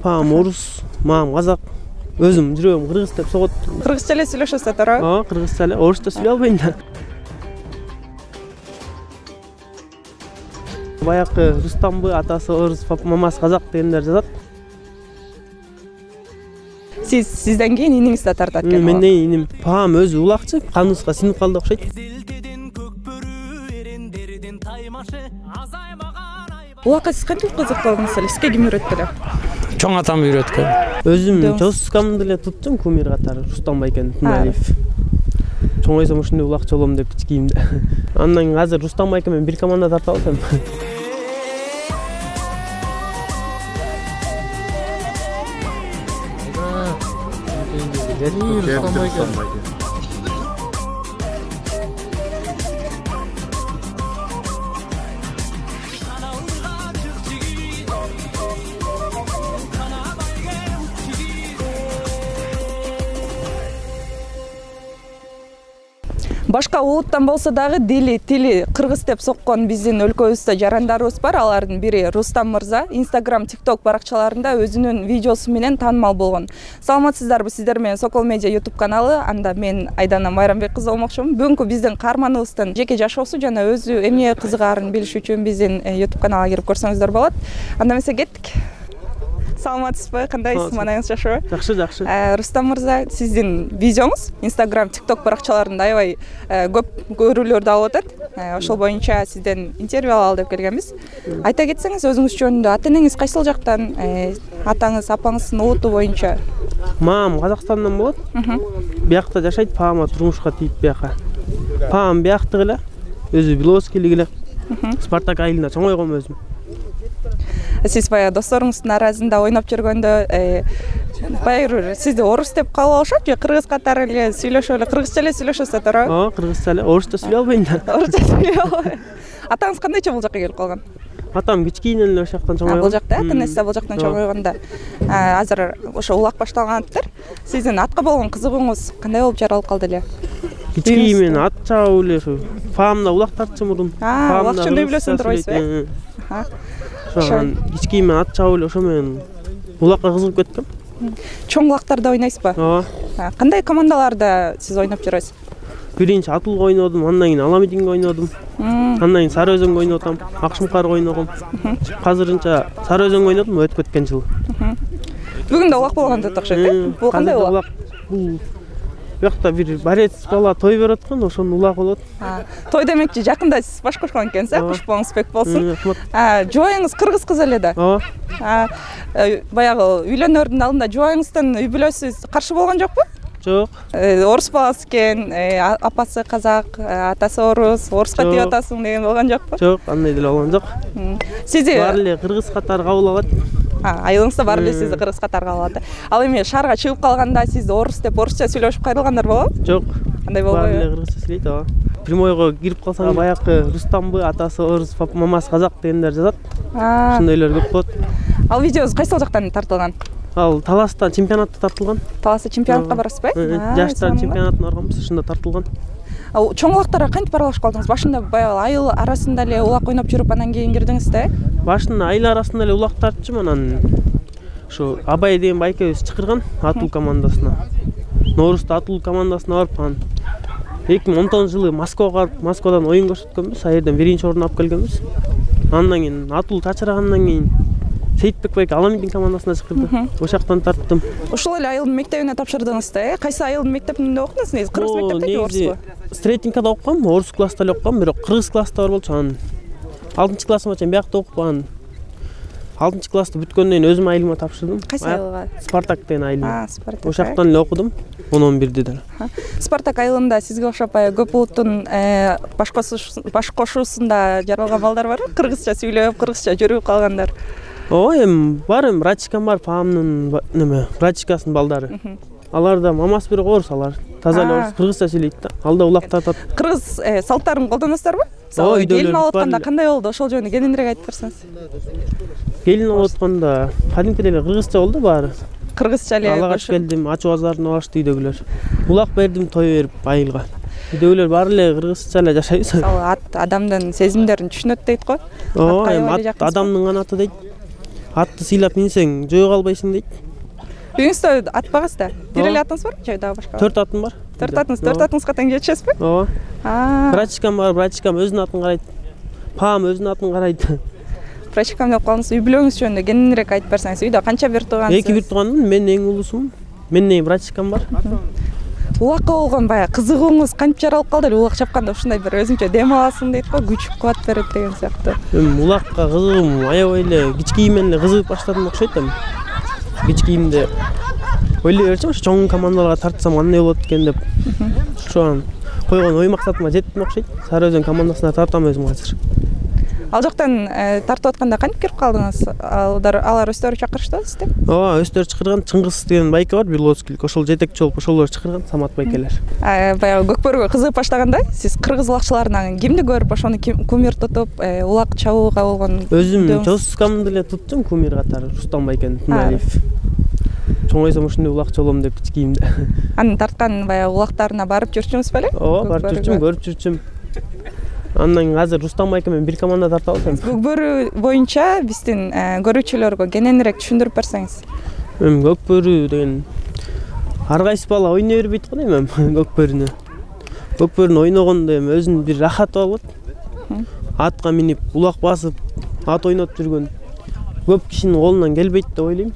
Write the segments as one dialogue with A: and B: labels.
A: Папам орус, мамам казак. Өзүм жүрөгүм кыргыз деп согот.
B: Кыргызча эле сүйлөшөсүз туура?
A: Кыргызча эле, орусча сүйлөй албайм да. Баякы Рустамбы, атасы орус, мамасы казак дегендер жазат.
B: Сизден кийин иниңиз да тартат экен.
A: Менден иним. Папам өзү улакчы, каныбызга сиңип калды окшойт.
B: Улакка сиз кантип кызыктыңыз эле? Сизге ким үйрөттү эле?
C: Чоң атам үйрөткөн.
A: Өзүм Жосускамды эле туттум кумир катары Рустам байкен Туналиев. Чоңойсом ушундай улакчы болом деп кичкийимде. Андан кийин азыр Рустам байке менен бир команда тартып атам.
B: Башка улуттан болсо дагы тили кыргыз деп соккон биздин өлкөбүздө жарандарыбыз бар. Алардын бири Рустам мырза Instagram, TikTok баракчаларында өзүнүн видеосу менен таанымал болгон. Саламатсыздарбы, сиздер менен Сокол Медиа YouTube каналы. Анда мен Айдана Майрамбек кызы болмокчумун. Бүгүнкү биздин каарманыбыздын жеке жашоосу жана өзү эмне кызыгаарын билиш үчүн биздин YouTube каналга кирип көрсөңүздөр болот. Анда эмесе кеттик. Саламатсызбы? Кандайсыз? Манайыңыз жакшыбы?
A: Жакшы.
B: Рустам мырза, сиздин видеоңуз Instagram, TikTok баракчаларында аябай көп көрүүлөрдү алып атат. Ошол боюнча сизден интервью алалы деп келгенбиз. Айта кетсеңиз өзүңүз жөнүндө, ата-энеңиз кайсыл жактан, атаңыз, апаңыздын улуту боюнча?
A: Мамам Казакстандан болот. Биякта жашайт, папама турмушка тийип бияка. Папам бияктык эле, өзү Беловскийлик эле. Спартак айылында чоңойгом өзүм.
B: Сиз баягы досторуңуздун арасында ойноп жүргөндө баягы сизди орус деп кабыл алышат же кыргыз катары эле сүйлөшүп эле кыргызча эле сүйлөшөсүз туура?
A: Кыргызча эле, орусча сүйлөй албайм да.
B: Орусча сүйлөй албайм. Атаңыз кандайча бул жакка келип калган?
A: Атам кичкейинен эле ошол жактан чоңойгон.
B: Бул жакта, ата-энеси да бул жактан чоңойгонда. Азыр ошо улак башталгандыр. Сиздин атка болгон кызыгууңуз кандай болуп жаралып калды эле?
A: Кичкейимен ат чабып эле ушу. Папам да улак тартчу мурун.
B: Улакчынды билесиң турбайсызбы?
A: Ошон кичкейимен ат чабып эле ошо менен улакка кызыгып кеткем.
B: Чоң улактарда ойнойсузбу?
A: Ооба.
B: Кандай командаларда сиз ойноп жүрөсүз?
A: Биринчи Атулга ойнодум, андан кийин Аламединге ойнодум. Андан кийин Сары Өзөнгө ойноп атам, Акшумкарга ойногом. Азырынча Сары Өзөнгө ойнодум өтүп кеткен жыл.
B: Бүгүн да улак болгондо окшойт, бул кандай улак?
A: Бул бuyakta bir борец бала той берип аткан, ошонун улагы болот.
B: Той демекчи, жакында сиз баш кошкон экенсиз, куш болуңуз бек болсун. Жубайыңыз кыргыз кыз эле да.
A: Ооба.
B: Баягы үйлөнөрдүн алдында жубайыңыздын үй бүлөсү каршы болгон жокпу?
A: Жок.
B: Орус баласы экен, апасы казак, атасы оруска тийип атасың деген болгон жокпу?
A: Жок, андай деле болгон жок.
B: Сизди
A: баары эле кыргыз катары кабыл алат.
B: Айылыңызда баары эле сизди кыргыз катары кабыл алат. Ал эми шаарга чыгып калганда сизди орус деп орусча сүйлөшүп кайрылгандар болобу?
A: Жок.
B: Андай болбойбу?
A: Баары эле кыргызча сүйлөйт, ооба. Прямойго кирип калсаң, баякы Рустамбы, атасы орус, мамасы казак дегендер жазат. Ошондойлор көп болот.
B: Ал видеоңуз кайсыл жактан тартылган?
A: Ал Таласта чемпионатта тартылган.
B: Таласта чемпионатка барасызбы?
A: Жаштар чемпионатын барганбыз, ошондо тартылган.
B: Чоң улактарга кантип аралашып калдыңыз? Башында баягы айыл арасында эле улак ойноп жүрүп, анан кийин кирдиңиз да? Башында
A: айыл арасында эле улак тартчумун, анан ушу Абай деген байкебиз чакырган Атул командасына. Ноорузда Атул командасына барып, анан 2019-жылы Москвага барып, Москвадан оюн көрсөткөнбүз, ал жерден биринчи орун алып келгенбиз. Андан кийин Атул чачырагандан кийин Сейитбек байке Аламедин командасына чакырды. Ошол жактан тарттым.
B: Ушул эле айылдын мектебине тапшырдыңыз да? Кайсы айылдын мектебинде окудуңуз? Негизи кыргыз мектепте же орусбу?
A: Стрейтинкада окугам, орус класста эле окугам, бирок кыргыз класста бар болчу. Анан 6-классыма чейин биякта окуп, анан 6-классты бүткөндөн кийин өзүм айылыма тапшырдым.
B: Кайсы айылга?
A: Спартак деген айылга.
B: Спартак.
A: Ошол жактан эле окудум. 10-11-де деле.
B: Спартак айылында сизге окшоп көп улуттун баш кошуусунда жаралган балдар барбы? Кыргызча сүйлөп, кыргызча жүрүп калгандар.
A: Ооба, эми бар, братчикам бар, папамдын братчикасынын балдары. Алар да мамасы бирок орус, алар таза эле орус, кыргызча сүйлөйт да. Алда улак тартат. Кыргыз
B: салттарын колдоносуздарбы? Мисалы, келин алып атканда кандай болду? Ошол жөнүндө кененирээк айтып берсеңиз.
A: Келин алып атканда кадимкидей эле кыргызча болду баары.
B: Кыргызча эле.
A: Алгач келдим, ачуу азарын алышты үйдөгүлөр. Улак бердим той берип айылга. Үйдөгүлөр баары эле кыргызча эле жашайбыз.
B: Ат адамдын сезимдерин түшүнөт дейт го.
A: Ооба, ат адамдын канаты дейт. Атты сыйлап минсең жөө калбайсың дейт.
B: Үйүңүздө ат багасыздар? Бир эле атыңыз барбы же дагы башка?
A: 4 атым бар.
B: 4 атыңызга тең жетишесизби?
A: Ооба. Брачкам бар, брачкам өзүнүн атын карайт. Паам өзүнүн атын карайт.
B: Брачкам деп калдыңыз. Үй бүлөңүз жөнүндө кененирээк айтып берсеңиз. Үйдө канча бир туугансыз?
A: 2 бир тууганмын, мен эң улуусумун. Менен брачкам бар.
B: Улакка болгон баягы кызыгууңуз кантип жаралып калды эле? Улак чапканда ушундай бир өзүнчө дем аласың дейт го, күч кубат берет деген сыяктуу.
A: Улакка кызыгуум аябай эле кичкийимден эле кызыгып баштадым окшойт эми. Кичкийимде ойлой берчүмүн, ошо чоң командаларга тартсам кандай болот экен деп. Ошо койгон ой максатыма жеттим окшойт. Сары Өзөн командасына тартам өзүм азыр.
B: Ал жактан тартып атканда кантип кирип калдыңыз? Алар өздөрү чакырыштыбы сизди?
A: Ооба, өздөрү чакырган. Чыңгыз деген байке бар, Белоцкилик. Ошол жетекчи болуп ошолор чакырган, Самат байкелер.
B: Баягы көкбөрүгө кызыгып баштаганда сиз кыргыз улакчыларынан кимди көрүп, ошону кумир тутуп, улак чабууга болгон?
A: Өзүм Чоскамды эле туттум кумир катары, Рустам байкени Тумалиев. Чоңойсом ушундай улакчы болом деп кичкийимде.
B: Анын тарткан баягы улактарына барып жүрчүңүз беле?
A: Ооба, барып жүрчүм, көрүп жүрчүм. Андан азыр Рустам байке менен бир команда тарта алсам.
B: Көкбөрү боюнча биздин көрүүчүлөргө кененирээк түшүндүрүп берсеңиз.
A: Көкбөрү деген ар кайсы бала ойной бербейт го дейм көкбөрүнү. Көкбөрүнү ойногондо эми өзүнүн бир рахаты болот. Атка минип, улак басып, ат ойноп жүргөн көп кишинин колунан келбейт деп ойлойм.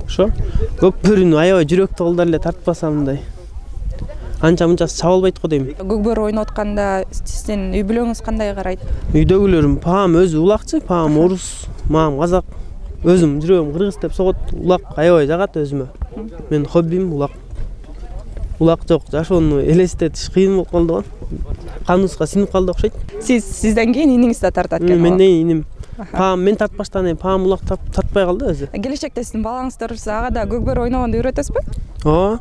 A: Ошо көкбөрүнү аябай жүрөктүү колдор эле тартпаса мындай анча-мынчасы чаба албайт го дейм.
B: Көкбөрү ойноп атканда сиздин үй бүлөңүз кандай карайт?
A: Үйдөгүлөрүм паам өзү улакчы, паам орус, маам казак. Өзүм жүрөгүм кыргыз деп согот. Улак аябай жагат өзүмө. Мен хоббим улак. Улак жок, жашоону элестетиш кыйын болуп калды го. Каныбызга сиңип калды окшойт.
B: Сизден кийин иниңиз да тартат экен.
A: Менден иним. Паам мен тартпаштан паам улак тартпай калды өзү.
B: Келечекте сиздин балаңыздар ага да көкбөрү ойногонду үйрөтөсүзбү?
A: Ооба.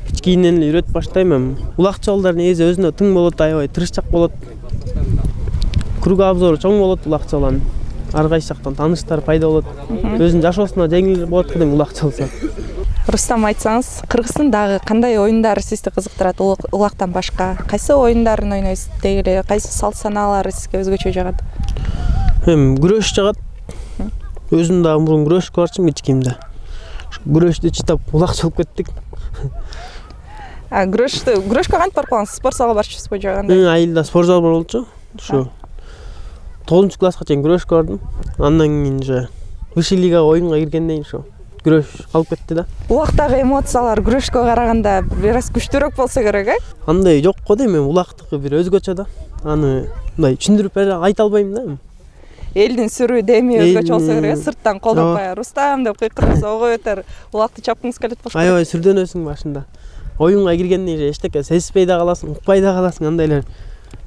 A: Кичкийинен эле үйрөтүп баштайм эми. Улакчы балдар негизи өзүнө тың болот, аябай тырышчак болот. Кругобзору чоң болот улакчы баланын. Ар кайсы жактан тааныштар пайда болот. Өзүнүн жашоосуна жеңил болот дейм улакчы болсо.
B: Рустам, айтсаңыз, Кыргыздын дагы кандай оюндары сизди кызыктырат улактан башка? Кайсы оюндарын ойнойсуз дегиле? Кайсы салт санаалары сизге өзгөчө жагат?
A: Күрөш жагат. Өзүм дагы мурун күрөшкө барчумун кичкийимде. Күрөштү чыдап улакчы болуп кеттик.
B: Күрөшкө кантип барып калдыңыз? Спорт залга барчусузбу же кандай?
A: Айылда спорт зал бар болчу. Ошо 9-класска чейин күрөшкө бардым. Андан кийин же высший лигага оюнга киргенден кийин ошо күрөш калып кетти да.
B: Улактагы эмоциялар күрөшкө караганда бир аз күчтүүрөөк болсо керек,
A: Андай жок го дейм, улактыкы бир өзгөчө да. Аны мындай түшүндүрүп айта албайм да.
B: Элдин сүрүү деми өзгөчө болсо керек, сырттан колдоп баягы Рустам деп кыйкырса ого өтөр, улакты чапкыңыз келет болчу.
A: Аябай сүрдөнөсүң башында. Оюнга киргенден кийин эчтеке сезбей да каласың, укпай да каласың, андайлар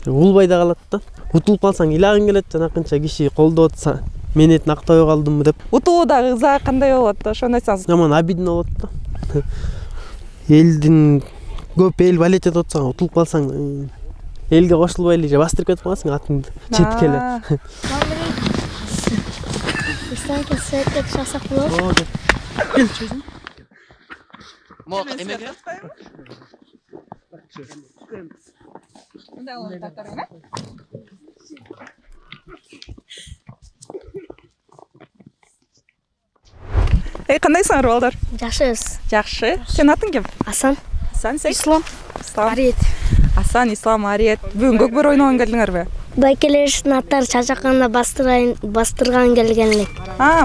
A: улбай да калат да. Утулуп калсаң илагың келет, жанакынча киши колдоп атса, мен этин актабай калдымбы деп.
B: Утулуудагы ыза кандай болот? Ошону айтсаңыз.
A: Жаман обидно болот да. Элдин көп эл балет этип атса, утулуп калсаң, элге кошулбай эле же бастырып кетип каласың атыңды четке эле.
D: Sanki sürekli şasak bulur.
A: Gel çocuğum.
B: Кандайсыңар балдар?
D: Жакшыбыз.
B: Жакшы. Сенин атың ким?
D: Асан.
B: Асан, сен?
D: Ислам. Ариет.
B: Асан, Ислам, Ариет. Бүгүн көкбөрү ойногон келдиңерби?
D: Байкелердин аттары чачакканда бастырган келген элек.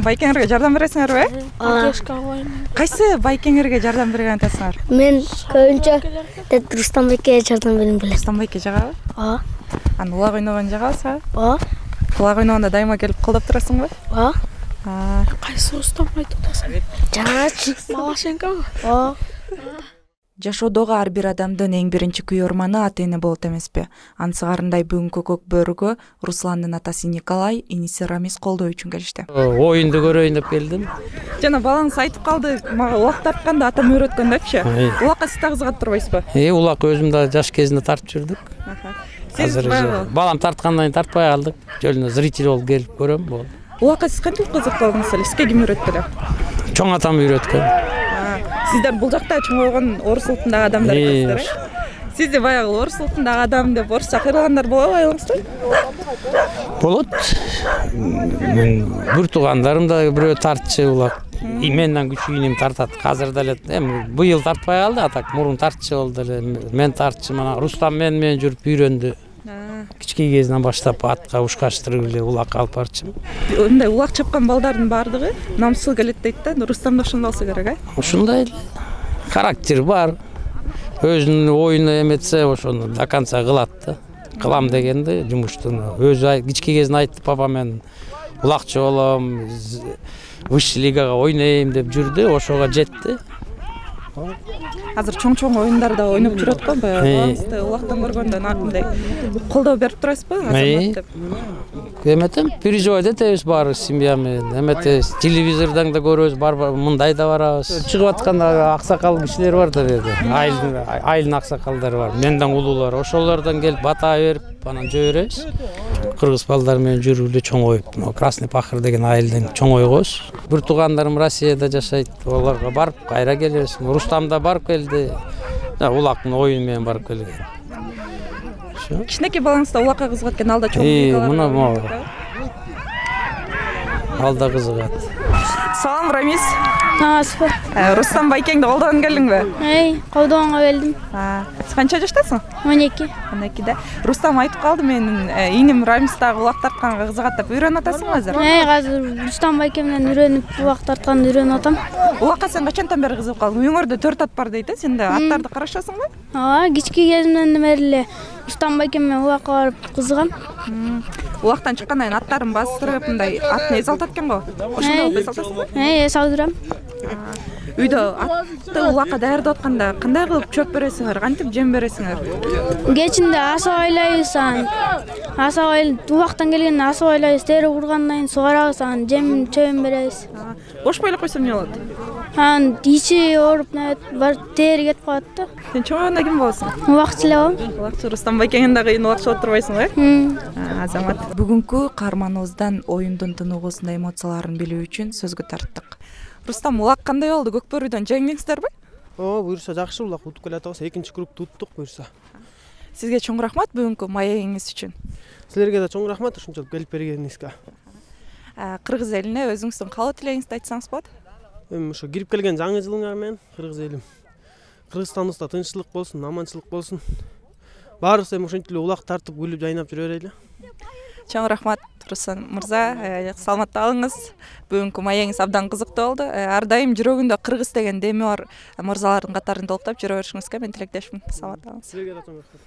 B: Байкеңерге жардам бересиңерби? Кайсы байкеңерге жардам берген атасыңар?
D: Мен көбүнчө Рустам байкеге жардам берем белем.
B: Рустам байке жагабы?
D: Ооба.
B: Аны улак ойногон жагабызбы?
D: Ооба.
B: Улак ойногондо дайыма келип колдоп турасыңбы?
D: Ооба.
B: Кайсы Рустам айтып атасың?
D: Жаач.
B: Малашенко?
D: Ооба.
B: Жашоодогу ар бир адамдын эң биринчи күйөрманы ата-эне болот эмеспи? Ансыгарындай бүгүнкү көкбөрүгө Русландын атасы Николай, иниси Рамис колдоо үчүн келишти.
C: Оюнду көрөйүн деп келдим.
B: Жана балаңыз айтып калды, мага улак тартканды атам үйрөткөн депчи. Улакка сиз дагы кызыгат турбайсызбы?
C: Улак өзүм да жаш кезинде тартып жүрдүк. Азыр балам тарткандан кийин тартпай калдык. Жөлүнө зритель болуп келип көрөм болду.
B: Улакка сиз кантип кызыктыңыз эле? Сизге ким үйрөттү эле?
C: Чоң атам үйрөткөн.
B: Сиздер бул жакта чоңойгон орус улутундагы адамдар экенсиздер, Сиз де баягы орус улутундагы адам деп орусча кыйрылгандар болобу айылыңызда?
C: Болот. Бир туугандарым да бирөө тартчы улак. Менден күчүү инем тартат. Азыр деле эми быйыл тартпай калды, атак мурун тартчы болду эле. Мен тартчы, мана Рустам менен жүрүп үйрөндү. Кички кезинен баштап атка ушкаштырып эле улак алып барчымын.
B: Мындай улак чапкан балдардын баардыгы намысыл келет дейт да. Рустам да ошондой болсо керек, а?
C: Ушундай эле. Характер бар. Өзүнүн оюну эметсе, ошону до конца кылат да. Кылам дегенде жумуштун өзү кички кезинен айтты, папа мен улакчы болом, высший лигага ойнойм деп жүрдү, ошого жетти.
B: Азыр чоң оюндарда ойноп жүрөт го, баягы улактан көргөндө мындай колдоо берип турасызбы? Азамат деп.
C: Эметем, переживать этебиз баары семья менен. Эмете телевизордон да көрөбүз, мындай да барабыз. Чыгып аткан аксакал кишилер бар да жерде. Айылдын аксакалдары бар. Менден улуулар, ошолордон келип бата берип, анан жиберебиз. Кыргыз балдар менен жүрүп эле чоңоюп, Красный Пахыр деген айылдын чоңойгоз. Бир туугандарым Россияда жашайт. Олорго барып, кайра келебиз. Рустам да барып келди. Улактын оюну менен барып келген.
B: Кичинекей балаңызда улакка кызыгат экен, алда чоң.
C: Мына алда кызыгат.
B: Салам, Рамис.
E: Насып.
B: Рустам байкеңди колдогон келдиңби?
E: Колдогонго келдим.
B: Сиз канча жаштасың?
E: 12.
B: 12-де. Рустам айтып калды, менин иним Рамистагы улак тартканга кызыгат деп. Үйрөнүп атасыңбы азыр?
E: Азыр Рустам байкем менен үйрөнүп улак тартканды үйрөнүп атам.
B: Улакка сен качантан бери кызыгып калдың? Үйүңөрдө 4 ат бар дейт, сен да аттарды карашасыңбы?
E: Кички кезимден бери эле Рустам байкем менен улакка барып кызыгам.
B: Улактан чыккандан кийин аттарын бастырып, мындай атын эс алтат экен го. Ошондой эс алтасыңбы?
E: Эс алдырам.
B: Үйдө атты улакка даярдап атканда кандай кылып чөп бересиңер, кантип жем бересиңер?
E: Кечинде аса ойлойбуз, убактан келгенде аса ойлойбуз, тери кургандан кийин сугарабыз, жем чөбүн беребиз.
B: Бошпой эле койсо эмне болот?
E: Ичи ооруп, бар тери кетип калат да.
B: Сен чоңойгондо ким болосуң?
E: Убакчы эле болом.
B: Улакчы Рустам байкеңден дагы кийин улакчы болуп турбайсың, Азамат. Бүгүнкү каарманыбыздан оюндун тыныгуусунда эмоцияларын билүү үчүн сөзгө тарттык. Рустам, улак кандай болду? Көкбөрүдөн жеңдиңиздерби?
A: Буюрса жакшы, улак утуп келатабыз. Экинчи кругду уттук буюрса.
B: Сизге чоң рахмат бүгүнкү маегиңиз үчүн.
A: Силерге да чоң рахмат ушунчалык келип бергениңизге.
B: Кыргыз элине өзүңүздүн каалоо тилегиңизди айтсаңыз болот?
A: Эми ошо кирип келген жаңы жылыңар менен кыргыз элим, Кыргызстаныбызда тынччылык болсун, аманчылык болсун. Баарыбыз эми ошентип эле улак тартып, күлүп, жайнап жүрө берели.
B: Чоң рахмат, Рустам мырза, саламатта калыңыз. Бүгүнкү маегиңиз абдан кызыктуу болду. Ар дайым жүрөгүндө кыргыз деген деми бар мырзалардын катарын толуктап жүрө беришиңизге мен тилектешмин. Саламатта калыңыз.
A: Силерге да чоң рахмат.